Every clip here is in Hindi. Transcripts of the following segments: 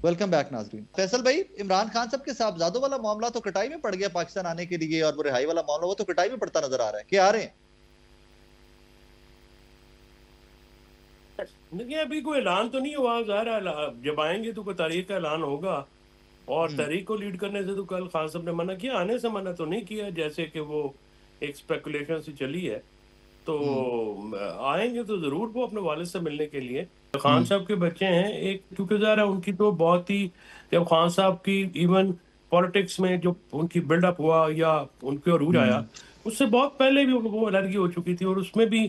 वेलकम बैक नाजरीन। फैसल भाई, इमरान खान साहब के साहबजादों वाला मामला तो कटाई में पड़ गया पाकिस्तान आने के लिए, और वो रिहाई वाला मामला वो तो कटाई में पड़ता नजर आ रहा है। क्या आ रहे हैं? देखिए, अभी कोई ऐलान तो नहीं हुआ। ज़ाहिर है जब आएंगे तो कोई तारीख का ऐलान होगा, और हम्म। तारीख को लीड करने से तो कल खान साहब ने मना किया, आने से मना तो नहीं किया, जैसे कि वो एक स्पेकुलेशन सी चली है। तो हम्म। आएंगे तो जरूर वो अपने वालिद से मिलने के लिए। खान हम्म। साहब के बच्चे हैं एक, क्योंकि ज़ाहिर है उनकी तो बहुत ही, जब खान साहब की इवन पॉलिटिक्स में जो उनकी बिल्डअप हुआ या उनके अरूज आया, हम्म। उससे बहुत पहले भी उनको वो एलर्जी हो चुकी थी, और उसमें भी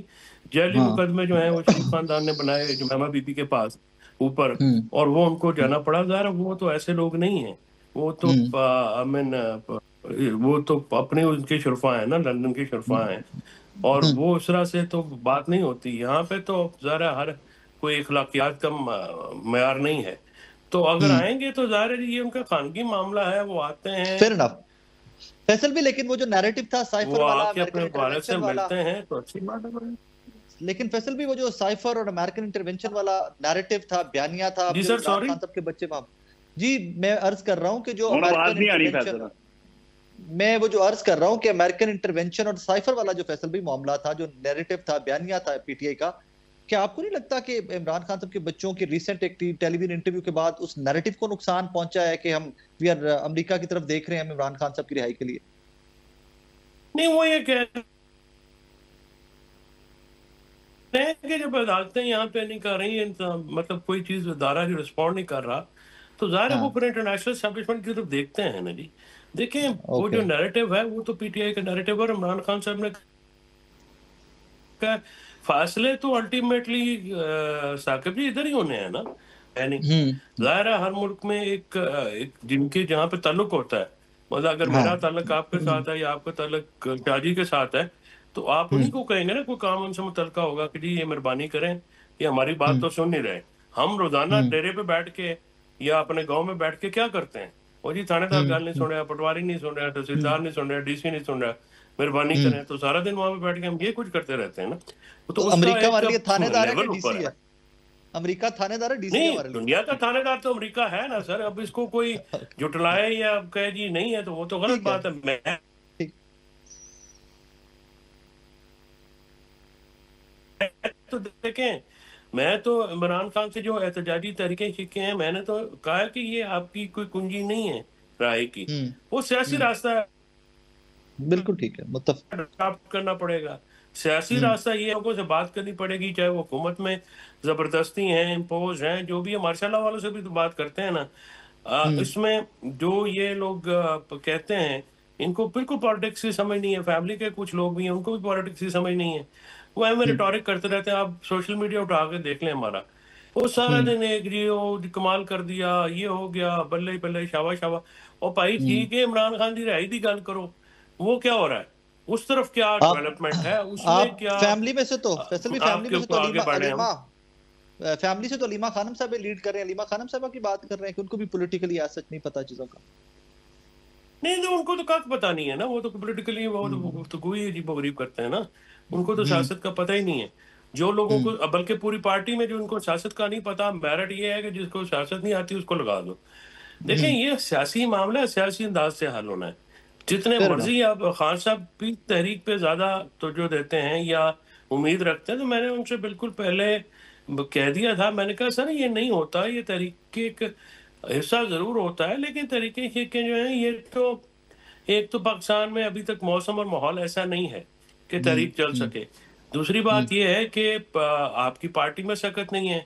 जैली हाँ। मुकदमे जो हैं वो शरीफ खानदान ने बनाए जो महमा बीबी के पास ऊपर, हम्म। और वो उनको जाना पड़ा। ज़ाहिर है वो तो ऐसे लोग नहीं हैं, वो तो हम्म। आई मीन वो तो अपने उनके शुरफा हैं ना, लंदन के शुरफा हैं, और हम्म। वो उस तरह से तो बात नहीं होती। यहाँ पे तो ज़रा हर कोई इखलाकियात का मयार नहीं है। तो अगर हम्म। आएंगे तो ज़ाहिर है ये उनका खानगी मामला है, वो आते हैं, फेयर इनफ। फैसल भी, लेकिन वो जो नैरेटिव था वो साइफर वाला, आके अमेरिकन अपने वालिद से इंटरवेंशन वाला, मिलते हैं तो अच्छी बात है। लेकिन फैसल भी वो जो साइफर और अमेरिकन इंटरवेंशन वाला नैरेटिव था, बयानिया था, अब जी जो सर, इमरान सॉरी। खान साहब के बच्चे जी, मैं अर्ज कर रहा हूं कि जो और आवाज अमेरिकन नहीं आ रही इंटरवेंशन, फैसला। मैं वो जो अर्ज कर रहा हूं कि अमेरिकन इंटरवेंशन और साइफर वाला जो फैसल भी मामला था, जो नैरेटिव था, बयानिया था पीटीआई का, क्या आपको नहीं लगता कि इमरान खान साहब के बच्चों की रिसेंट एक टेलीविजन इंटरव्यू के बाद उस नैरेटिव को नुकसान पहुंचा है कि हम वी आर अमेरिका की तरफ देख रहे हैं हम इमरान खान साहब की रिहाई के लिए? नहीं, वो ये कह रहे हैं कि जब अदालतें यहाँ पे नहीं कर रही हैं, मतलब कोई चीज अदारा जो रिस्पॉन्ड नहीं कर रहा, तो ज़ाहिर है वो हाँ। फिर इंटरनेशनल एस्टैब्लिशमेंट की तरफ देखते हैं ना जी। देखिए, वो ओके। जो नैरेटिव है वो तो पीटीआई का नैरेटिव है, और इमरान खान साहब ने का फासले तो अल्टीमेटली साकिब जी इधर ही होने हैं ना, यानी हम्म। जाहिर है हर मुल्क में एक जिनके जहाँ पे ताल्लुक होता है, मतलब अगर हाँ। मेरा ताल्लुक आपके साथ है या आपका ताल्लुक शाहजी के साथ है, तो आप उन्हीं हम्म। को कहेंगे ना, कोई काम उनसे मुतलका होगा कि जी ये मेहरबानी करें, ये हमारी बात हम्म। तो सुन नहीं रहे। हम रोजाना हम्म। डेरे पे बैठ के या अपने गांव में बैठ के क्या करते हैं, वो जी थानेदार हम्म। गल नहीं सुन रहा, पटवारी नहीं सुन रहा, हम्म। तहसीलदार नहीं सुन रहा, डीसी नहीं सुन रहा, मेहरबानी हम्म। करें, तो सारा दिन वहां पे बैठ के हम ये कुछ करते रहते हैं ना। तो तो उसका अमेरिका एक हमारे लिए थानेदार है कि लेवल ऊपर डीसी है। है? अमेरिका थानेदार है, डीसी है नहीं, हमारे लिए? दुनिया का थानेदार तो अमेरिका है ना सर। अब इसको कोई जुटलाए या कहे जी नहीं है, तो वो तो गलत ठीक है। बात है। मैं ठीक। तो देखें, मैं तो इमरान खान से जो एहतजाजी तहरीकें सीखे हैं, मैंने तो कहा कि ये आपकी कोई कुंजी नहीं है राय की, हम्म। वो सियासी हम्म। रास्ता बिल्कुल ठीक है, मुत्तफ। अडॉप्ट करना पड़ेगा। सियासी हम्म। रास्ता ये लोगों से बात करनी पड़ेगी, चाहे वो हुकूमत में जबरदस्ती हैं, इम्पोज हैं, जो भी है। मार्शल वालों से भी तो बात करते हैं ना। हम्म। इसमें जो ये लोग कहते हैं, इनको बिल्कुल पॉलिटिक्स की समझ नहीं है। फैमिली के कुछ लोग भी हैं, उनको भी पॉलिटिक्स की समझ नहीं है। वो हमें हम्म। रिटॉरिक करते रहते हैं। आप सोशल मीडिया उठा के देख लें हमारा, वो सारा हम्म। दिन एक जी ओ कमाल कर दिया, ये हो गया, बल्ले बल्ले, शाबा शाबा। और भाई हम्म। ठीक है, इमरान खान की रिहाई की गल करो, वो क्या हो रहा है, उस तरफ क्या आप डेवलपमेंट है, उसमें आप क्या फैमिली में से तो फैसल भी, फैमिली आपके में से तो ऊपर आगे अलीमा बढ़े अलीमा हम। फैमिली से तो अलीमा खानम साहब लीड कर रहे हैं, अलीमा खानम साहब की बात कर रहे हैं कि उनको भी पॉलिटिकली आज सच नहीं पता चीजों का। नहीं, तो उनको तो कख पता नहीं है ना, वो तो पॉलिटिकली वो हम्म। तो कोई अजीब गरीब करते हैं ना, उनको तो हम्म। सियासत का पता ही नहीं है। जो लोगों हम्म। को, बल्कि पूरी पार्टी में जो उनको सियासत का नहीं पता, मेरिट ये है कि जिसको सियासत नहीं आती उसको लगा दो। देखें, हम्म। ये सियासी मामला है, सियासी अंदाज से हल होना है। जितने फेयर इनफ। मर्जी आप खान साहब भी तहरीक पे ज्यादा तवज्जो देते हैं या उम्मीद रखते हैं, तो मैंने उनसे बिल्कुल पहले कह दिया था, मैंने कहा सर ये नहीं होता, ये तहरीक के एक हिस्सा जरूर होता है, लेकिन तरीके के जो है ये तो, एक तो पाकिस्तान में अभी तक मौसम और माहौल ऐसा नहीं है कि हम्म। तहरीक चल हम्म। सके। दूसरी हम्म। बात यह है कि आपकी पार्टी में सकत नहीं है।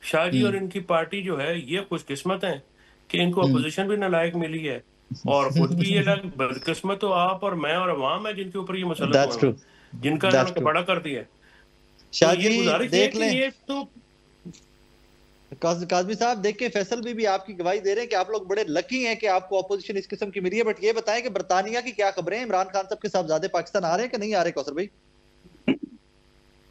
शाहजी और हम्म। इनकी पार्टी जो है ये खुशकिस्मत है कि इनको हम्म। अपोजिशन भी नालायक मिली है, और खुद भी ये लग बदकिस्मत तो आप और मैं और अवाम है जिनके ऊपर ये मुसलत हुए दैट्स हुए ट्रू। हैं, जिनका दैट्स इन्होंने ट्रू। बड़ा कर दिया है। तो शाह ये जी गुजारिश ये है देख कि लें, ये तो काजमी साहब देख के फैसल भी आपकी गवाही दे रहे हैं कि आप लोग बड़े लकी हैं कि आपको अपोजिशन इस किस्म की मिली है। बट ये बताएं कि बरतानिया की क्या खबरें हैं? इमरान खान साहब के साहबजादे पाकिस्तान आ रहे हैं कि नहीं आ रहे कौसर भाई?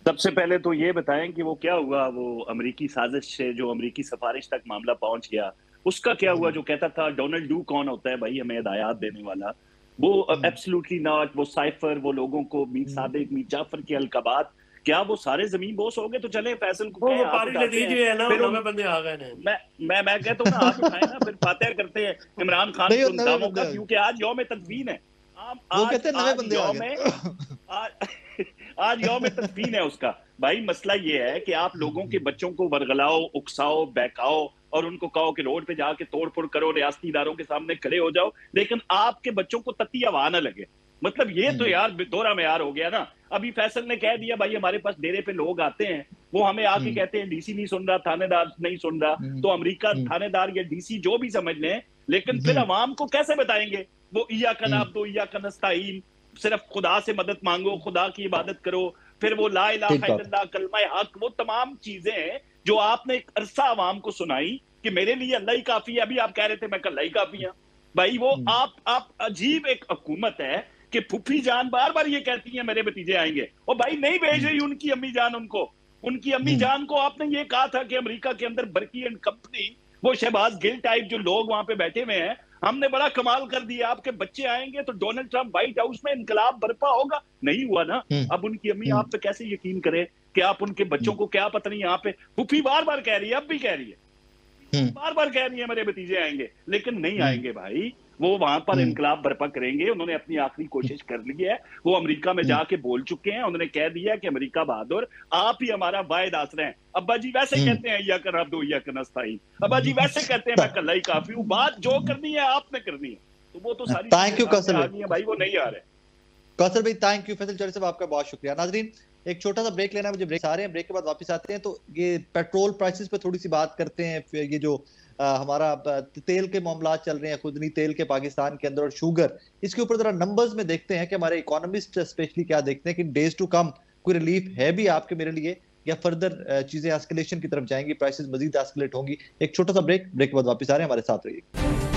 सबसे पहले तो ये बताएं कि वो क्या हुआ, वो अमेरिकी साजिश से जो अमेरिकी सिफारिश तक मामला पहुंच गया, उसका क्या हुआ? जो कहता था डोनाल्ड डू कौन होता है भाई हमें हिदायत देने वाला, वो एब्सोल्युटली नॉट। वो साइफर, वो लोगों को मीर सादिक, मीर जाफर की अलकबात क्या वो सारे जमीन बोस हो गए? तो चले फैसल को वो पारी ले दीजिए ना, फिर 90 बंदे आ गए हैं। मैं कहता हूँ ना, आप उठाए ना, फिर फातह करते हैं इमरान खान के उन दावों का, क्योंकि आज यौम तदफीन है। आज यौम तदफीन है उसका। भाई मसला ये है कि आप लोगों के बच्चों को वर्गलाओ, उकसाओ, बहकाओ और उनको कहो कि रोड पे जाके तोड़ फोड़ करो, रियासती इदारों के सामने खड़े हो जाओ, लेकिन आपके बच्चों को तत्ती हवा न लगे। मतलब ये तो यार दोहरा मेयार हो गया ना। अभी फैसल ने कह दिया भाई हमारे पास डेरे पे लोग आते हैं, वो हमें आके कहते हैं डीसी नहीं सुन रहा, थानेदार नहीं सुन रहा, तो अमेरिका थानेदार या डीसी जो भी समझ लें, लेकिन फिर अवाम को कैसे बताएंगे? वो इया का नाब्दो इया का नस्ताईन, सिर्फ खुदा से मदद मांगो, खुदा की इबादत करो, फिर वो ला इलाहा इल्लल्लाह, कलमा हक, वो तमाम चीजें जो आपने एक अरसा अवाम को सुनाई कि मेरे लिए अल्लाह ही काफी है। अभी आप कह रहे थे मैं अल्लाह ही काफी हूं। भाई वो आप अजीब एक हुकूमत है कि फुफी जान बार बार ये कहती है मेरे भतीजे आएंगे, और भाई नहीं भेज रही उनकी अम्मी जान उनको। उनकी अम्मी जान को आपने ये कहा था कि अमेरिका के अंदर बर्की एंड कंपनी, वो शहबाज गिल टाइप जो लोग वहां पे बैठे हुए हैं, हमने बड़ा कमाल कर दिया, आपके बच्चे आएंगे तो डोनाल्ड ट्रंप व्हाइट हाउस में इनकलाब बर्पा होगा। नहीं हुआ ना। अब उनकी अम्मी आप पे कैसे यकीन करे कि आप उनके बच्चों को, क्या पता नहीं, यहाँ पे फुफी बार बार कह रही है, अब भी कह रही है, बार बार कह रही है मेरे भतीजे आएंगे, लेकिन नहीं आएंगे भाई। वो वहां पर इनकलाब बर्पा करेंगे। उन्होंने अपनी आखिरी कोशिश कर ली है। वो अमेरिका में जाके बोल चुके हैं, उन्होंने कह दिया कि अमेरिका बहादुर आप ही हमारा वाहिद आसरा हैं। अब्बा जी वैसे कहते हैं या कर दो या कर नस्ताईन, अब्बा जी वैसे कहते हैं मैं कल्ला ही काफी हूँ। बात जो करनी है आपने करनी है, तो वो तो सारी थैंक यू कौसर भाई, वो नहीं आ रहे। कौसर भाई थैंक यू। फैसल चौधरी साहब आपका बहुत शुक्रिया। नाजरीन एक छोटा सा ब्रेक लेना है, मुझे ब्रेक आ रहे हैं, ब्रेक के बाद वापस आते हैं। तो ये पेट्रोल प्राइसेस पे थोड़ी सी बात करते हैं, फिर ये जो हमारा तेल के मामला चल रहे हैं, खुदनी तेल के पाकिस्तान के अंदर, और शुगर, इसके ऊपर जरा नंबर्स में देखते हैं कि हमारे इकोनॉमिस्ट स्पेशली क्या देखते हैं कि डेज टू कम कोई रिलीफ है भी आपके मेरे लिए, या फर्दर चीजें एस्केलेशन की तरफ जाएंगी, प्राइसेस मजीद एस्केलेट होंगी। एक छोटा सा ब्रेक के बाद वापस आ रहे हैं, हमारे साथ रहिए।